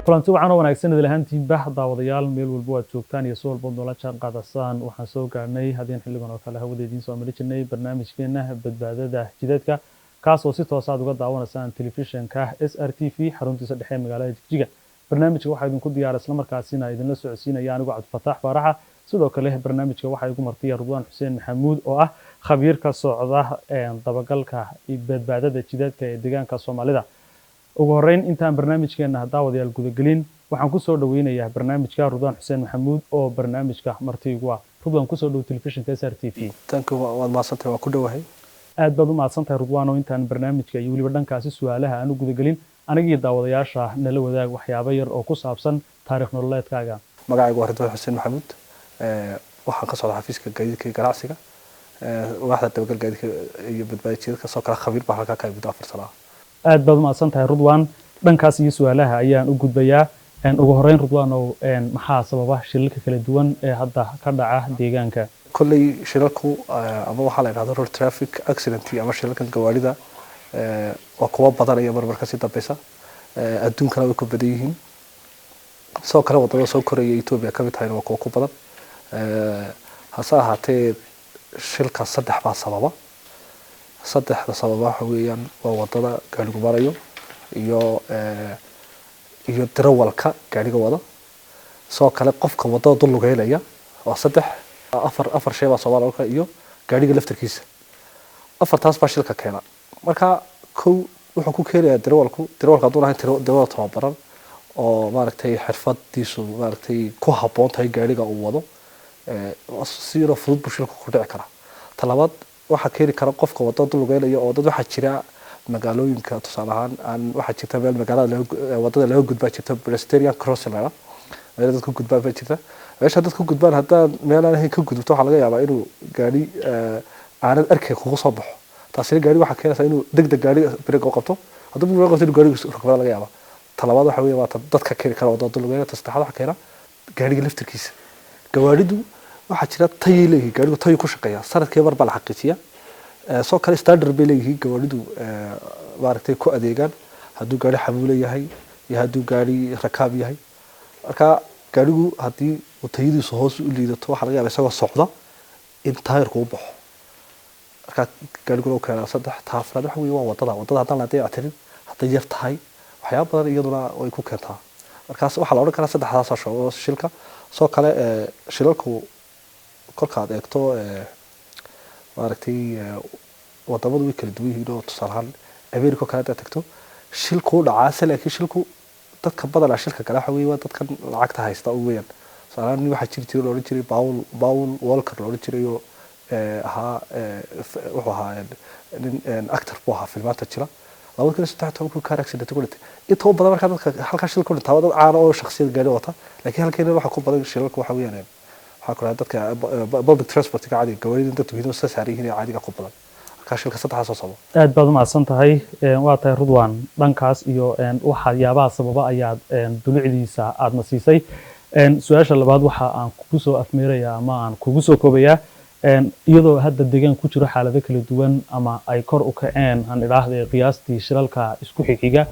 kulanti waxaan u wanaagsan lahaantiin daawadayaal meel walba aad joogtaan iyo soo walba noola jaan qaadasaan waxaan soo gaarnay hadeen xilligan oo kale hawadeedin soo mari jirnay barnaamijkeena badbaadada jidadka kaas oo si toos ah uga daawanaysaan telefishinka SRTV xaruntiisa dhexe magaalada Jigjiga barnaamijka waxa idinku diyaar isla markaasina idinla socodsiinaya anigu Cabdifataax Faaraxa sidoo kale barnaamijka waxa igu martay Ridwaan Xuseen Maxamuud oo ah khabiir ka socda dabagalka badbaadada jidadka ee deegaanka Soomaalida ugu horeyn intaan barnaamijkeena daawadayaal gudagelin waxaan ku soo dhaweynayaa barnaamijka Ridwaan Xuseen Maxamuud oo barnaamijka martiigu ah Ridwaan ku soo dhaw telefishinka SRTV tanku waa maasantay waa ku dhawahay aad baad u maadsantahay Ridwaan oo intaan barnaamijka iyo waliba dhankaasi su'aalaha aan u gudagelin anigii daawadayaasha nala wadaag waxyaabo yar oo ku saabsan taariikh nololeedkaaga magacaygu waa Ridwaan Xuseen Maxamuud waxaan ka socdaa xafiiska gaadiidka ganacsiga waaxda dabagal gaadiidka iyo badbaadada jidadka soo kala khabiir baa halka ka mid ah 4 sano aad baad u maadsantahay Ridwaan dhankaas iyo su'aalaha ayaan u gudbayaa ugu horeyn Ridwaan oo maxaa sababa shilalka kala duwan ee hadda ka dhaca deegaanka kulli shilalku ama waxa la yiraahdo road traffic accident ama shilalkan gawaarida oo kuwa badan ay marmarka si dambaysa adduunkana way ku badan yihiin soo kale wadada soo koraya Ethiopia ka mid tahay waa kuwa ku badan hasa ahaatee shilka saddex baa sababa saddexda sababa waxa weeyaan waa wadada gaarigu marayo iyo darawalka gaariga wada soo kale qofka wadada dul lugeynaya waa saddex afar shay baa Soomaaliya iyo gaariga laftarkiisa afartaas baa shilka keena marka wuxuu ku keenayaa darawalka haduu lahayn darawal tababaran oo maaragtay xirfadiisu maaragtay ku habboon tahay gaariga uu wado si fudud buu shilku ku dhici karaa talabaad waxa keeni kara qofka wadada dul lugeynaya oo dad waxa jira magaalooyinka tusaale ahaan waxa jirta meel magaalada wadada laga gudbaa jirta pedestrian crossing meel dadku gudbaa jirta meesha dadku gudbaan haddaan meel aan ka gudubto waxa laga yaabaa inuu gaari aanad arkay kugu soo baxo taasina gaari waxa keenaysa inuu degdeg gaari break qabto hadduu break qabto inuu gaarigu rukbada laga yaabaa talabaad waxa weeye waa dadka keeni kara wadada dul lugeynaya saddexaad waxa keena gaariga laftirkiisa gawaaridu waxa jira tayo leeyahay gaarigu tayo ku shaqeeya sanadkii mar baa la xaqiijiya soo kale standard bay leeyahay gawaaridu maaragtay ku adeegan hadduu gaari xamuul yahay iyo hadduu gaari rakaab yahay marka gaarigu haddii uu tayadiisu hoos u liidato waxa laga yaabaa isagoo socda in taayirku u baxo marka gaarigu uu keenaa saddex taafrad waxa weeye waa wadada haddaan la dayactirin hadday yar tahay waxyaabo badan iyaduna way ku keentaa markaas waxa la oran karaa saddexdaas oo shilka soo kale shilalku kolkaad eegto maaragtay wadamadu way kala duwan yihiin oo tusaalahan America kala tagto shilku dhacaasa laakiin shilku dadka badan shilka kala waxa weeye dadkan lacagta haysta oo weeyaan tusaalahan waxa jiri loo oran jiray Paul Walker loo oran jiray oo wuxuu ahaa nin actor buu ahaa filmaanta jira laba kun saddex toban car accident ku dhintay inta badan marka dadka halka shilku dhintaa dad caan oo shakhsiyad gaari wata laakiin halkeena waxa ku badan shilalku waxa weeyaan waxa kale dadka public transport ka caadi gawaarida dadku hidoo sasaarihiin caadiga ku badan ka shilka saddexaas oo sabab aad baad u maadsan tahay waa tahay Ridwaan dhankaas iyo waxyaabaha sababa ayaad dunucdiisa aad nasiisay su'aasha labaad waxa aan kugu soo afmeerayaa ama aan kugu soo koobayaa iyadoo hadda deegaan ku jiro xaalado kala duwan ama ay kor u kaceen aan ilaahdee qiyaastii shilalka isku xigiga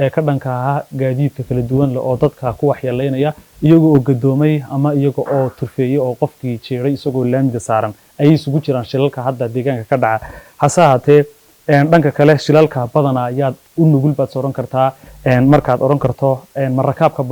ee ka dhanka ah gaadiidka kala duwan oo dadka ku waxyeeleynaya iyagoo oo gadoomay ama iyagoo oo turfeeyay oo qofkii jeeray isagoo laamida saaran ay isugu jiraan shilalka hadda deegaanka ka dhaca hase ahaatee dhanka kale shilalka badana ayaad u nugul baad sooran kartaa markaad oran karto marakaabka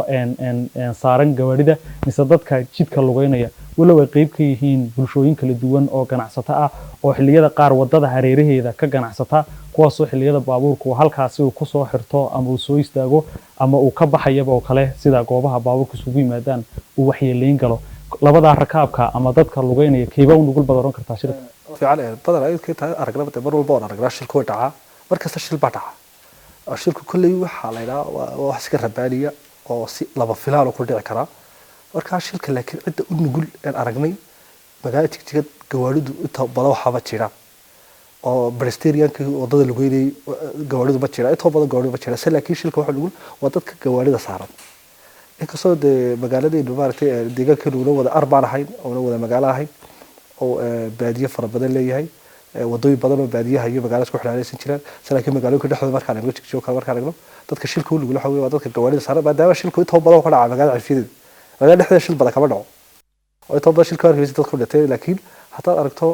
saaran gawaarida mise dadka jidka lugeynaya walow ay qayb ka yihiin bulshooyin kala duwan oo ganacsato ah oo xilliyada qaar wadada hareeraheeda ka ganacsata kuwaasoo xilliyada baabuurku halkaasi uu ku soo xirto ama uu soo istaago ama uu ka baxayaba oo kale sida goobaha baabuurku isugu yimaadaan uu waxyeeleyn galo labada rakaabka ama dadka lugeynaya keeba u nugul baad oran kartaa shirka fiican badan ay ka tahay aragnimada mar walba oo aragnaa shilku dhaca markasta shil baa dhaca shilku kulli waxa la yiraahdaa wax iska rabaaniya oo si laba filaan ku dhici kara marka shilka laakiin cid u nugul aan aragnay magaalada Jigjiga gawaaridu inta badan waxa ba jira oo pedestrianka wadada lugeynay gawaaridu ma jira inta badan gawaaridu ma jira laakiin shilka waxa nugul waa dadka gawaarida saaran inkastoo magaaladeennu maaragtay deegaankeenu wada arbaan ahayn oo wada magaalo ahayn oo baadiye fara badan leeyahay wadooyin badan oo baadiyaha iyo magaalada isku xidhaanaysan jiraan laakiin magaalooyinka dhexdooda markaan eegno jigjigo kale markaan eegno dadka shilka u lugula waxa weeye waa dadka gawaarida saaran maadaama shilku inta badan ka dhaca magaalada calfiyadeeda magaalada dhexdeeda shil badan kama dhaco oo inta badan shilka arkaysa dadka u dhintay laakiin haddaad aragto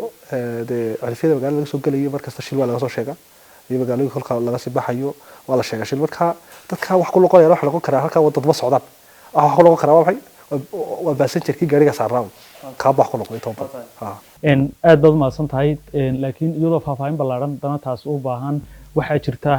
calfiyada magaalada laga soo gelayo markasta shil waa laga soo sheegaa iyo magaalooyinka kolka laga sii baxayo waa la sheegaa shil marka dadka wax ku noqonaya waxa noqon karaa halka wadada socdaan wax ku noqon karaa waxay waa passengerkii gaariga saarnaa ka bax ku noqday toban aad baad umahadsan tahay laakiin iyadoo faahfaahin ballaaran dana taas u baahan waxaa jirta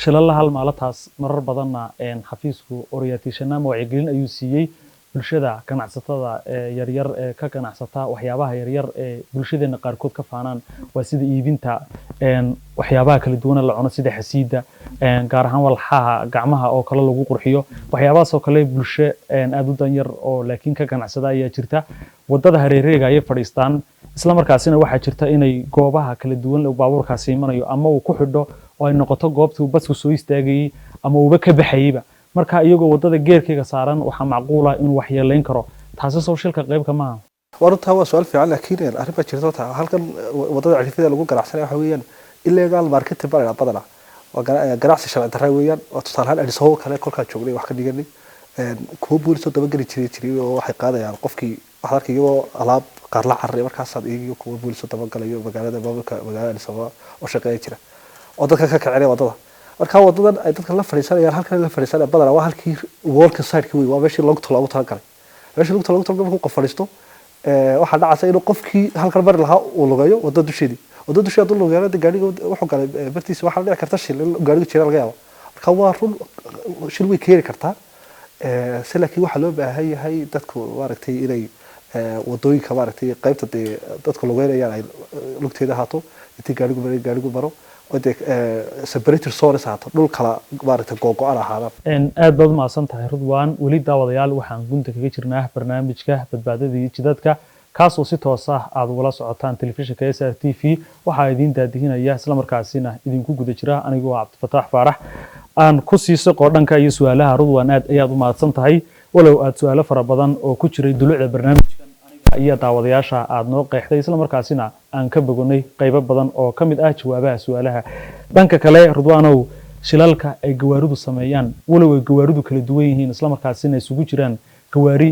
shilal hal maalataas marar badanna xafiisku orientation ama wacyigelin ayuu siiyey bulshada ganacsatada yaryar ee ka ganacsata waxyaabaha yaryar ee bulshadeena qaarkood ka faanaan waa sida iibinta waxyaabaha kala duwan la cuno sida xasiida gaar ahaan walxaha gacmaha oo kale lagu qurxiyo waxyaabahaas oo kale bulsho aad u dan yar oo laakiin ka ganacsada ayaa jirta wadada hareereyga ay fadhiistaan isla markaasina waxaa jirta inay goobaha kala duwan oo baabuurkaasi imanayo ama uu ku xidho oo ay noqoto goobtii basku soo istaagayay ama uuba ka baxayayba marka iyagoo wadada geerkayga saaran waxa macquul ah inuu waxyeeleyn karo taasi soo shilka qayb ka maaha warta waa su'aal fiican laakiin arrin baa jirta halkan wadada califida lagu ganacsanay waxa weeyaan illegal market baa badana waa ganacsi sharci darro weeyaan oo tusaalahan adisoo kale kolka joognay wax ka dhiganay kuwa booliso daba gali jiray oo waxay qaadayaan qofkii wax arkayoo alaab qaar la carray markaas aad iyagiyo kuwa booliso daba galayo magaalada magaalada adisoo oo shaqeeya jira oo dadka ka kacay wadada marka wadadan ay dadka la fariisanayaan halkan la fariisanay badana waa halkii walk side-ki weey waa meeshii loogu talagalay meeshii loogu talagalay markuu qof fariisto waxa dhacaysa inuu qofkii halkan mar lahaa uu lugayo wadada dusheeda lugayo gaariga wuxuu galay bartiisa waxa dhici karta shil gaariga jira laga yaabo marka waa run shil way keeni kartaa laakiin waxa loo baahan yahay dadku maaragtay inay wadooyinka maaragtay qaybta dadka lugaynayaan ay lugteeda haato intii gaarigu maro separator zones haato dhul kala maaragtay googo'an ahaadaan aad baad umahadsan tahay Ridwaan weli daawadayaal waxaan gunta kaga jirnaa barnaamijka badbaadada iyo jidadka kaasoo si toos ah aad ugala socotaan telefishinka SRTV waxaa idin daadihinaya isla markaasina idinku guda jira anigoo Cabdifataax Faarax aan ku siiso qodhanka iyo su'aalaha Ridwaan aad ayaad umahadsan tahay walow aad su'aalo fara badan oo ku jiray dulucda barnaamijkan iyo daawadayaasha aad noo qeexday isla markaasina aan ka bogonay qaybo badan oo kamid ah jawaabaha su'aalaha dhanka kale Ridwaanow shilalka ay gawaaridu sameeyaan walow ay gawaaridu kala duwan yihiin isla markaasina isugu jiraan gawaari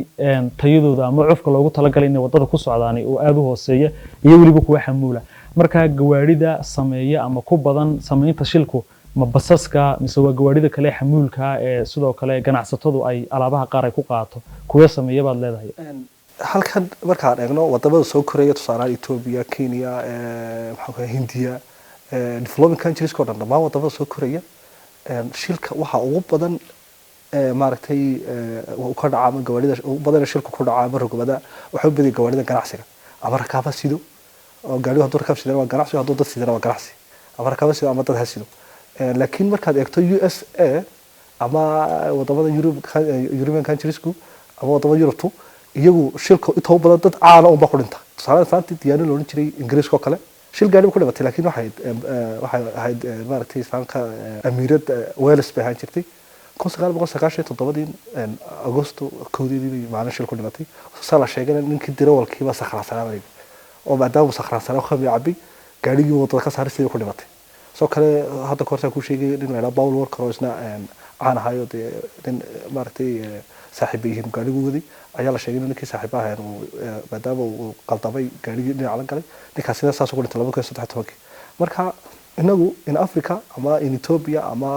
tayadooda ama cufka loogu talagalay inay wadada ku socdaan oo aad u hooseeya iyo waliba kuwa xamuula marka gawaarida sameeya ama ku badan sameynta shilku ma basaska mise waa gawaarida kale xamuulka ee sidoo kale ganacsatadu ay alaabaha qaar ay ku qaato kuwa sameeya baad leedahay halkan markaan eegno wadamada soo koraya tusaalaha Ethiopia Kenya Hindiya developing countries oo dhan dhammaan wadamada soo koraya shilka waxa ugu badan maaragtay uu ka dhaca gawaarida ugu badan shilku ku dhaca marugmada waxa u badan gawaarida ganacsiga ama rakaaba sido oo gaariga hadduu rakaab sidana waa ganacsi hadduu dad sidana waa ganacsi ama rakaaba sido ama dad ha sido laakiin markaad eegto USA ama wadamada European countries-ku ama wadamada Europe iyagu shilka inta u badan dad caana oo ba ku dhinta tusaale saanti diyaano loo jiray Ingiriiska oo kale shil gaari ku dhimatay laakiin waxay ahayd maaragtay saanka amiirad Wales bay ahaan jirtay 1997 Agosto 1 maalin shil ku dhimatay sala sheegay ninkii dirawalkiiba sakhraansanay oo maadaama sakhraansanay khami cabbi gaarigii wadada ka saarisay ku dhimatay soo kale hadda koorta ku sheegay in la Paul Walker oo isna aan hayo in maaragtay saaxiibeyeen gaarigu wadi ayaa la sheegay in ninkii saaxiibaha ahaa maadaama uu qaldamay gaarigii dhinaca la galay ninkaas sida saas ugu dhintay 2013 marka inagu in Africa ama in Ethiopia ama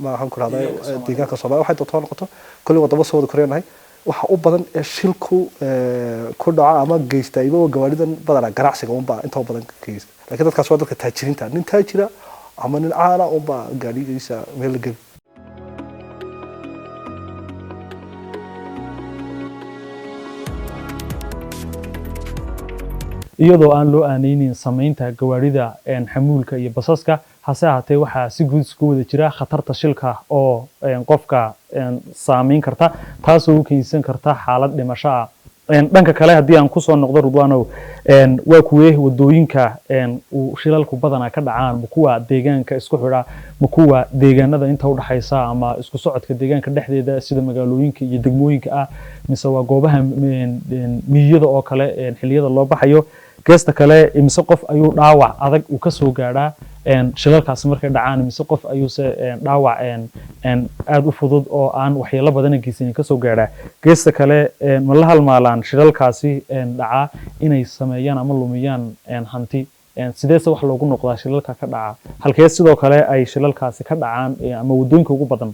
ma waxaan ku raadayay deegaanka Soomaaliya waxay doonto noqoto kulli wadamo soo wada koreenahay waxa u badan ee shilku ku dhaca ama geystayba gawaaridan badan ganacsiga un baa inta badan geystay laakiin dadkaas waa dadka taajiriinta nin taajira ama nin caana un baa gaarigiisa meel gal iyadoo aan loo aaneynin sameynta gawaarida xamuulka iyo basaska hase ahaatee waxaa si guud isku wada jira khatarta shilka oo qofka saameyn karta taasoo u keensan karta xaalad dhimasho ah dhanka kale haddii aan kusoo noqdo Ridwaanow waa kuwee wadooyinka uu shilalku badanaa ka dhacaan ma kuwa deegaanka isku xidha ma kuwa deegaanada inta u dhaxaysa ama isku socodka deegaanka dhexdeeda sida magaalooyinka iyo degmooyinka ah mise waa goobaha miyada oo kale xilliyada loo baxayo geesta kale mise qof ayuu dhaawac adag uu ka soo gaadhaa shilalkaasi markay dhacaan mise qof ayuuse dhaawac aad u fudud oo aan waxyeelo badan geysanin ka soo gaadhaa geesta kale ma la halmaalaan shilalkaasi dhacaa inay sameeyaan ama lumiyaan hanti sideese wax loogu noqdaa shilalka ka dhaca halkee sidoo kale ay shilalkaasi ka dhacaan ama wadooyinka ugu badan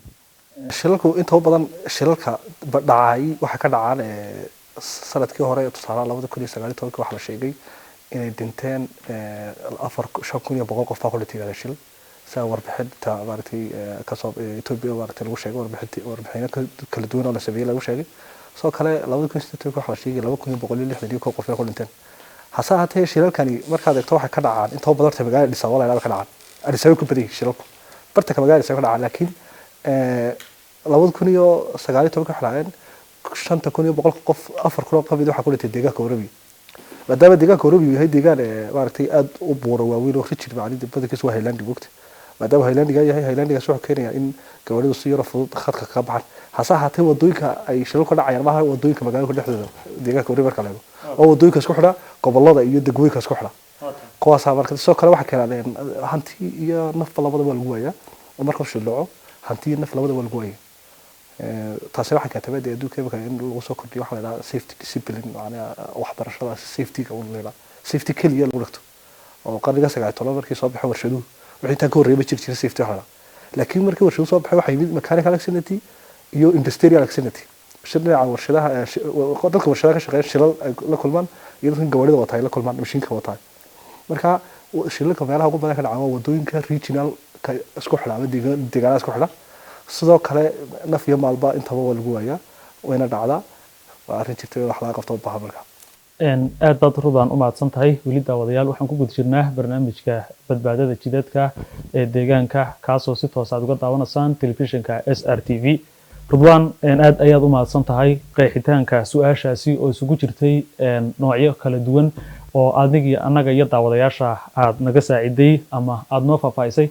shilalku inta badan shilalka dhacay waxa ka dhacaan sanadkii hore tusaale 2019 waxa la sheegay inay dhinteen 4,500 qof baa ku dhintay shil saa warbixinta maartay ka soo Ethiopia maartay lagu sheegay warbixino kala duwan oo la sameeyay lagu sheegay soo kale 2016 waxa la sheegay 2,160 qof baa ku dhinteen hase ahaatee shilalkani markaad eegto waxa ka dhacaan inta badan magaalada Addis Ababa ka dhacaan Addis Ababa ku baday shilalku barta magaalada ka dhacaan laakiin 2019 waxa dhaceen 5,100 qof 4,000 qof waxa ku dhintay deegaanka Oromiya maadaama deegaanka Oromiya yahay deegaan maartay aad u buuro waaweyn oo rijid macallin badankiisu waa Highland bogta maadaama Highlandiga yahay Highlandiga soo keenaya in gawaaridu si yar fudud khadka ka baxan hase ahaatee wadooyinka ay shilalku dhacayaan maaha wadooyinka magaalada dhexdooda deegaanka Oromiya marka laego oo wadooyinka isku xidha gobolada iyo degmooyinka isku xidha kuwaas marka soo kale waxa keenaan hanti iyo naf labadaba lagu waayaa marka shil dhaco hanti iyo naf labadaba lagu waayaa taasi waxa ka tabaday adduunka in lagu soo kordhiyo waxa la yiraahdo safety discipline macnaha waxbarashada safety-ga oo la yiraahdo safety kaliya lagu dhigto oo qarniga 19 markii soo baxay warshaduhu wixii inta ka horeeyay jiray safety waxa laakiin markii warshaduhu soo baxay waxa yimid mechanical accident iyo industrial accident shirna warshadaha dadka warshadaha ka shaqeeya shilal la kulmaan iyo dadka gawaarida wata la kulmaan mashiinka wata marka shilalka meelaha ugu badan ka dhaca wadooyinka regional ka isku xidha deegaanada isku xidha sidoo kale naf iyo maalba intaba waa lagu waayaa wayna dhacdaa waa arrin jirtay wax laga qabto baahan marka aad baad Ridwaan u mahadsan tahay weli daawadayaal waxaan ku guda jirnaa barnaamijka badbaadada jidadka ee deegaanka kaasoo si toos ah uga daawanaysaan telefishinka SRTV Ridwaan aad ayaad u mahadsan tahay qeexitaanka su'aashaasi oo isugu jirtay noocyo kala duwan oo anaga iyo daawadayaasha aad naga saaciday ama aad noo faafaysay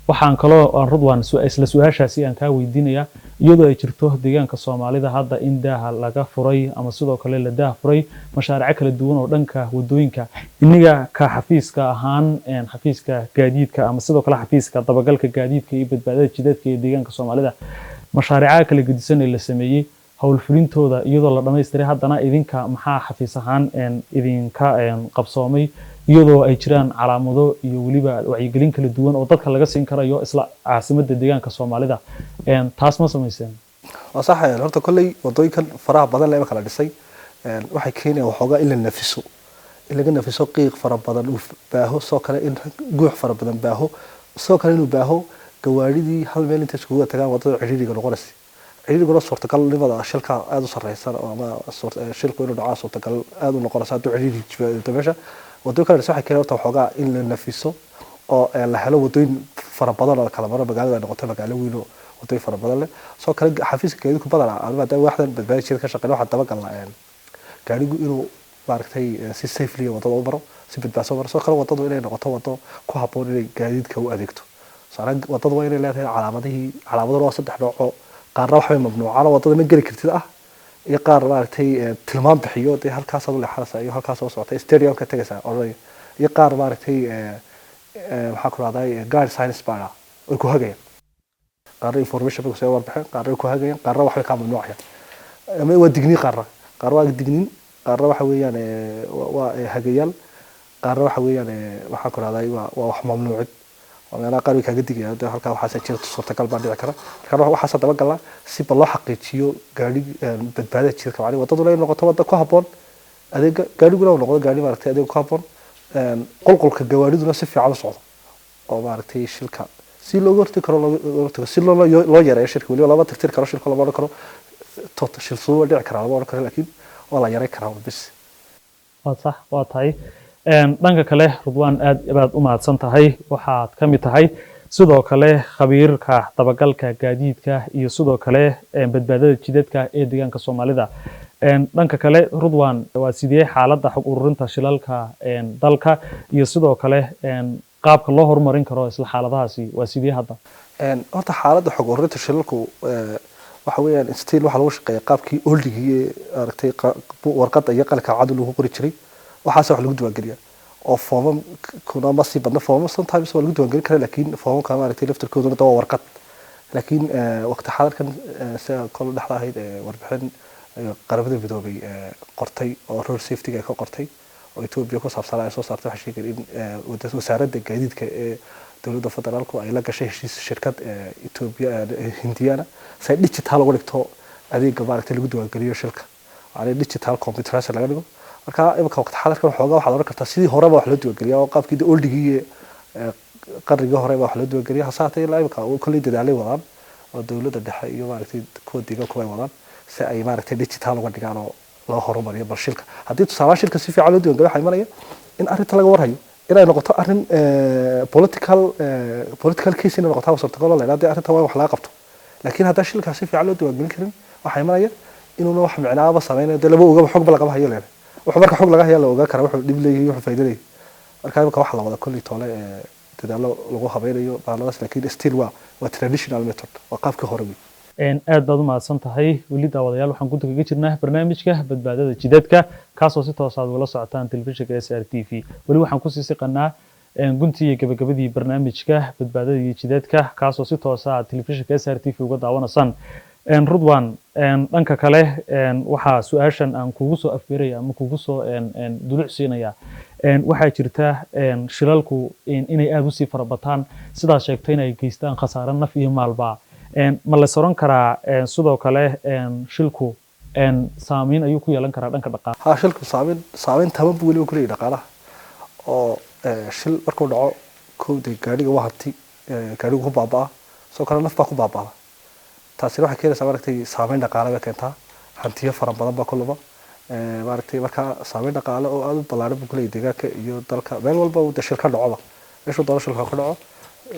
waxaan kaloo aan Ridwaan isla su'aashaasi aan ka weydiinaya iyadoo ay jirto deegaanka Soomaalida hadda in daaha laga furay ama sidoo kale la daah furay mashaariic kala duwan oo dhanka wadooyinka iniga ka xafiiska ahaan xafiiska gaadiidka ama sidoo kale xafiiska dabagalka gaadiidka iyo badbaadada jidadka ee deegaanka Soomaalida mashaariic kala gedisan ee la sameeyay hawl fulintooda iyadoo la dhameystiray haddana idinka maxaa xafiis ahaan idinka qabsoomay iyadoo ay jiraan calaamado iyo waliba wacyigelin kala duwan oo dadka laga siin karayo isla caasimadda deegaanka Soomaalida taas ma sameeyeen wasaxay horta kulay wadooyinkan faraha badan la kala dhisay waxay keenayaan waxoogaa in la nafiso in laga nafiso qiiq fara badan uu baaho soo kale in guux fara badan baaho soo kale inuu baaho gawaaridii hal meel inta iskugu tagaan wadada ciriiriga noqonaysa ciriiriga suurtagalnimada shilka aad u sareysan ama shilku inuu dhaco suurtagal aad u noqonaysa duu ciriiri dabasha wadooyinka waxay keenayaan horta waxoogaa in la nafiso oo la helo wadooyin fara badan oo kala maro magaalada noqoto magaalo weyn oo wadooyin fara badan leh soo kale xafiiska gaadiidku badan maadaama waaxdan badbaadada ka shaqeeyo waxa daba galnaa gaarigu inuu maaragtay si safely wadada u maro si badbaadso maro soo kale wadadu inay noqoto wado ku habboon inay gaadiidka u adeegto saaran wadadu waa inay leedahay calaamado waa saddex nooc oo qaarna waxay mamnuucaan wadada ma geli kartid iyo qaar maaragtay tilmaam bixiyo de halkaas aad u leexanaysaa iyo halkaas oo socotay stadium ka tagaysaa oranay iyo qaar maaragtay waxa ku raadayay guide science baa oo ku hagaya qaar information ku soo warbixin qaar ku hagaya qaar waxay ka mamnuucayaan ama waa digniin qaar waa digniin qaar waxa weeyaan waa hagayaan qaar waxa weeyaan waxa ku raadayay waa wax mamnuucid وأنا قاري كجدي هذا هالك واحد سجل صورة كلب عندي ذكره كان واحد صدق بقى سي بالله حقيقيو قاري بدبادة شيء كمان وتدور إنه قطوة كهبون هذا قاري يقولون نقول قاري مرتي هذا كهبون قل كجواري دون سفي على صعود أو مرتي شركة سي لو قرت كرو سي لو يرى شركة ولا لا تفتكر كرو شركة ولا كرو توت شيل صور دع كرو ولا كرو لكن والله يرى كرو بس صح واضح dhanka kale Ridwaan aad baad u mahadsan tahay waxaad ka mid tahay sidoo kale khabiirka dabagalka gaadiidka iyo sidoo kale badbaadada jidadka ee deegaanka Soomaalida dhanka kale Rudwan waa sidee xaaladda xog ururinta shilalka dalka iyo sidoo kale qaabka loo horumarin karo isla xaaladahaasi waa sidee hadda horta xaaladda xog ururinta shilalku waxa weeyaan still waxa lagu shaqeeyaa qaabkii oldigii aragtay warqadda iyo qalka cad lagu qori jiray waxaas wax lagu diiwaangeliyaa oo foomam kuna ma sii badna foomam sometimes waa lagu diiwaangelin karaa laakiin foomamka maaragtay laftirkooduna waa warqad laakiin waqti xaadirkan sida kol dhexda ahayd warbixin qaramada midoobay qortay oo road safety ay ka qortay oo Ethiopia ku saabsan ay soo saartay waxa sheegay in wasaaradda gaadiidka ee dawladda federaalku ay la gashay heshiis shirkad Ethiopia Hindiyana say digital uga dhigto adeegga maaragtay lagu diiwaangeliyo shilka aan digital computerized laga dhigo marka imika waqti xaadirkan xoogaa waxa la oran kartaa sidii horeba wax loo diiwaangeliyo oo qaabkii oldigii qarniga hore wax loo diiwaangeliyo hasaatay ilaa imika oo kulli dadaalay wadaan oo dawladda dhexe iyo maaragtay kuwa deegaanka ay wadaan si ay maaragtay digital uga dhigaan oo loo horumariyo barshilka haddii tusaale shilka si fiican loo diiwaangeliyo waxa imanaya in arrinta laga warhayo inay noqoto arrin political case inay noqoto suurtagal oo leedahay arrinta waa wax laga qabto laakiin haddii shilka si fiican loo diiwaangelin karin waxa imanaya inuu wax micnaaba sameeyo de laba uga xog laga hayo leedahay wax marka xog laga hayo la ogaa kara wuxuu dhib leeyahay wuxuu faa'iido leeyahay marka imika wax la wada kulli toole dadaalo lagu habaynayo baaladaas laakiin still waa traditional method waa qaabkii hore aad baad u mahadsan tahay weli daawadayaal waxaan ku kaga jirnaa barnaamijka badbaadada jidadka kaasoo si toos ah ula socotaan telefishinka SRTV weli waxaan ku sii siqanaa guntii iyo gabagabadii barnaamijka badbaadada jidadka kaasoo si toos ah telefishinka SRTV uga daawanaysan Rudwan dhanka kale waxa su'aashan aan kugu soo afbeeraya ama kugu soo dulucsiinaya waxaa jirta shilalku inay aad u sii farabataan sidaa sheegtay inay geystaan khasaare naf iyo maalba ma la soron karaa sidoo kale shilku saameyn ayuu ku yeelan karaa dhanka dhaqaalaha ha shilku saameyn taban buu weli ku leeyahay dhaqaalaha oo shil markuu dhaco koowda gaadhiga waa hanti gaadhigu ku baabaa soo kale naf baa ku baabaa taasina waxay keenaysaa maaragtay saameyn dhaqaale bay keentaa hantiyo fara badan baa ku luma maaragtay marka saameyn dhaqaale oo aad u ballaaran buu ku leeyahay deegaanka iyo dalka meel walba uu shil ka dhacoba meeshuu doono shilka ka dhaco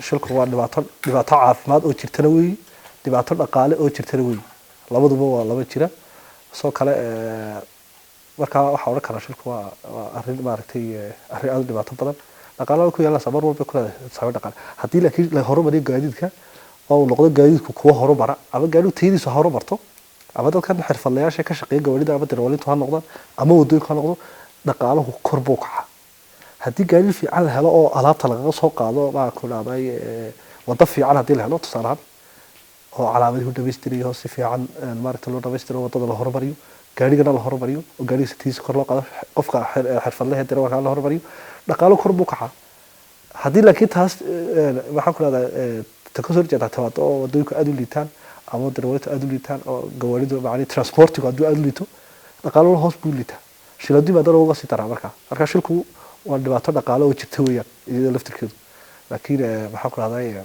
shilku waa dhibaato caafimaad oo jirtana weey dhibaato dhaqaale oo jirtana weey labaduba waa laba jira soo kale marka waxa oran kara shilku waa arrin maaragtay arrin aad u dhibaato badan dhaqaalaha ku yeelanaysa mar walba ku leedahay saameyn dhaqaale haddii laakiin la horumariyo gaadiidka oo noqdo gaadiidku kuwa horumara ama gaadiidku tayadiisu horumarto ama dadkan xirfadlayaasha ka shaqeeya gawaarida ama darawaliintu ha noqdaan ama wadooyinku ha noqdo dhaqaaluhu kor buu kacaa haddii gaadiid fiican la helo oo alaabta lagaga soo qaado baa ku dhaaday wada fiican haddii la helo tusaale ahaan oo calaamadihi dhameystirayo si fiican maaragtay loo dhameystiro wadada la horumariyo gaarigana la horumariyo oo gaariga sitiisa kor loo qaado qofka xirfadlaha darawalka la horumariyo dhaqaaluhu kor buu kacaa haddii laakiin taas waxaan ku dhahdaa takasoo jeedaa tawaado oo wadooyinku aad u liitaan ama darawaliintu aad u liitaan oo gawaaridu macni transportigu hadduu aad u liito dhaqaaluhu hoos buu liitaa shiladii baa dad uga sii daraa marka shilku waa dhibaato dhaqaale oo jirta weeyaan iyada laftirkeedu laakiin waxaan ku dhahdaa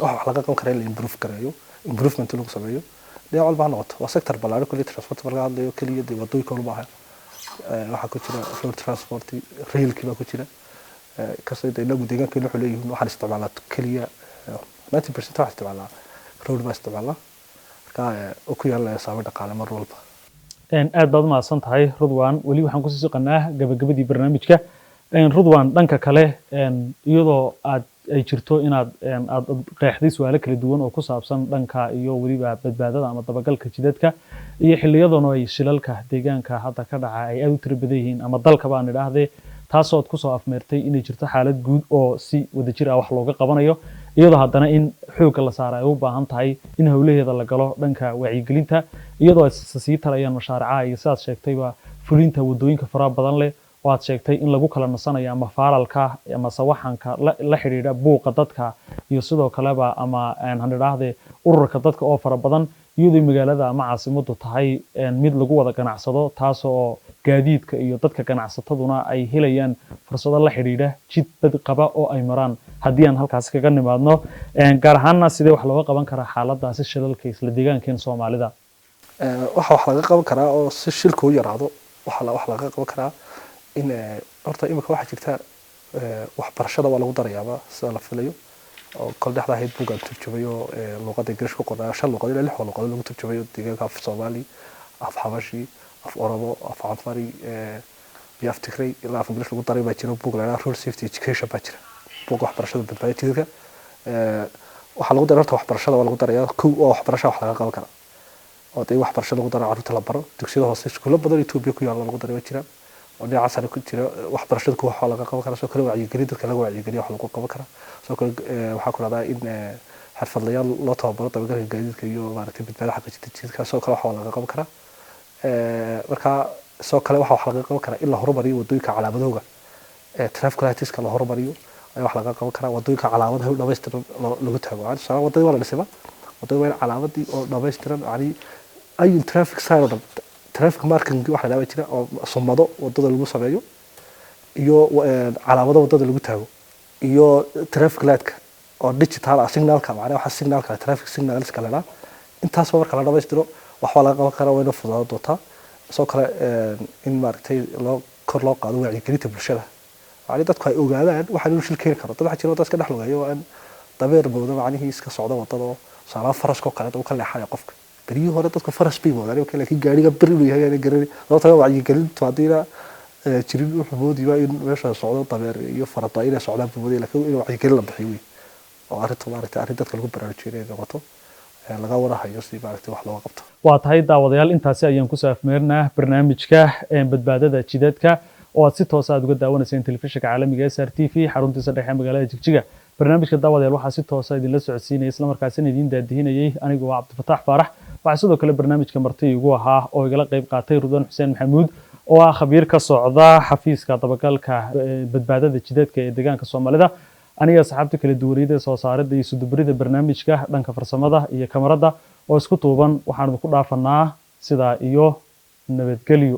wax laga qaban karaa in la improve gareeyo improvement lagu sameeyo dhinac walba ha noqoto waa sector ballaaran kulli transport marka hadlayo keliya dee wadooyinka uma aha waxaa ku jira road transport railkii baa ku jira kasoo inagu deegaankeena wuxuu leeyihiin waxaan isticmaalnaa keliya 90% waxaan isticmaalnaa road baa isticmaalnaa marka oo ku yeelanaya saameyn dhaqaale mar walba aad baad u mahadsan tahay Rudwan weli waxaan ku sii siqanaa gabagabadii barnaamijka Rudwan dhanka kale iyadoo ay jirto inaad qeexday su'aalo kala duwan oo ku saabsan dhanka iyo weliba badbaadada ama dabagalka jidadka iyo xilliyadan oo ay shilalka deegaanka hadda ka dhaca ay aad u tiro badan yihiin ama dalka baan idhaahdee taasoo ku soo afmeertay inay jirto xaalad guud oo si wadajir ah wax looga qabanayo iyadoo haddana in xoogga la saaro ay u baahan tahay in howlaheeda la galo dhanka wacyigelinta iyadoo ay sii tarayaan mashaariicaha iyo sidaad sheegtayba fulinta wadooyinka faraha badan leh oo aad sheegtay in lagu kala nasanayo ama faalalka ama sawaxanka la xiriira buuqa dadka iyo sidoo kaleba ama aan idhaahdee ururka dadka oo fara badan iyadoo magaalada ama caasimaddu tahay mid lagu wada ganacsado taasoo gaadiidka iyo dadka ganacsataduna ay helayaan fursado la xiriira jid bad qaba oo ay maraan haddii aan halkaas kaga nimaadno gaar ahaanna sidee wax looga qaban karaa xaaladaasi shilalka isla deegaankeena Soomaalida waxa wax laga qaban karaa oo si shilku u yaraado waxa laga qaban karaa in horta imika waxa jirta waxbarashada waa lagu darayaaba sida la filayo oo kol dhexda ahayd buugaan turjumayo luqadda Ingiriiska ku qornaa 5 luqadood ilaa 6 luqadood lagu turjumayo deegaanka af Soomaali af xabashi af oromo af canfari iyo af tigray ilaa af ingiriis lagu daray baa jira buug la yidhaha road safety education baa jira buug waxbarashada badbaadada jidadka waxaa lagu daray horta waxbarashada waa lagu darayaa kow oo waxbarashada wax laga qaban kara oo dee waxbarashada lagu daro carruurta la baro dugsiyada hoose iskuulo badan Itoobiya ku yaalla lagu daray waa jiraan oo dhinaca sare ku jira waxbarashada ku waxa laga qaban kara soo kale wacyigelin dadka laga wacyigeliyo wax lagu qaban kara soo kale waxaa ku dhacdaa in xirfadlayaal loo tababaro dabagalka gaadiidka iyo maaragtay badbaadada xagga jidadka soo kale waxa laga qaban kara marka soo kale waxa laga qaban kara in la horumariyo wadooyinka calaamadooga traffic lights-ka la horumariyo ayaa wax laga qaban kara wadooyinka calaamadaha dhameystiran lagu taago aan wadada waa la dhisay wadada waa calaamadii oo dhameystiran yani ay traffic sign traffic marking waxa la jira oo sumado wadada lagu sameeyo iyo calaamado wadada lagu taago iyo traffic light-ka oo digital signalka macnaheedu waxa signalka traffic signals kala la intaas marka la dhameystiro waxa laga qaban karaa wayna fududaado doontaa soo kale in maaragtay kor loo qaado wacyigelinta bulshada يعني dadku ay ogaadaan waxa uu shilkeen karo dad waxa jira dadka dhex lugayo aan dabeer bowda macnihiis iska socdo wadada saara farasko kale oo kala leexay qofka bariyo hore dadku faras bay moodaan oo kale ki gaariga bari uu yahay gaari dadka wacyigelintu hadii jirin wuxuu moodiyo in meesha socdo dabeer iyo farada inay socdaan boodii laakiin inuu wacyigelin la bixiyo oo arintu maaragtay arin dadka lagu baraarujiyo noqoto laga warahayo si maaragtay wax loo qabto waa tahay daawadayaal intaasi ayaan ku saafmeernaa barnaamijka badbaadada jidadka oo aad si toos ah uga daawanayseen telefishinka caalamiga SRTV xaruntiisa dhexe magaalada Jigjiga barnaamijka daawadayaal waxa si toos ah idin la socodsiinay isla markaasina idin daadihinayay anigu waa Cabdifataax Faarax waxa sidoo kale barnaamijka marti igu ahaa oo igala qayb qaatay Rudwan Xuseen Maxamuud oo ah khabiir ka socda xafiiska dabagalka badbaadada jidadka ee deegaanka Soomaalida aniga saxaabta kala duwanida soo saaridda iyo sudubrida barnaamijka dhanka farsamada iyo kamarada oo isku tuuban waxaan ku dhaafanaa sida iyo nabadgelyo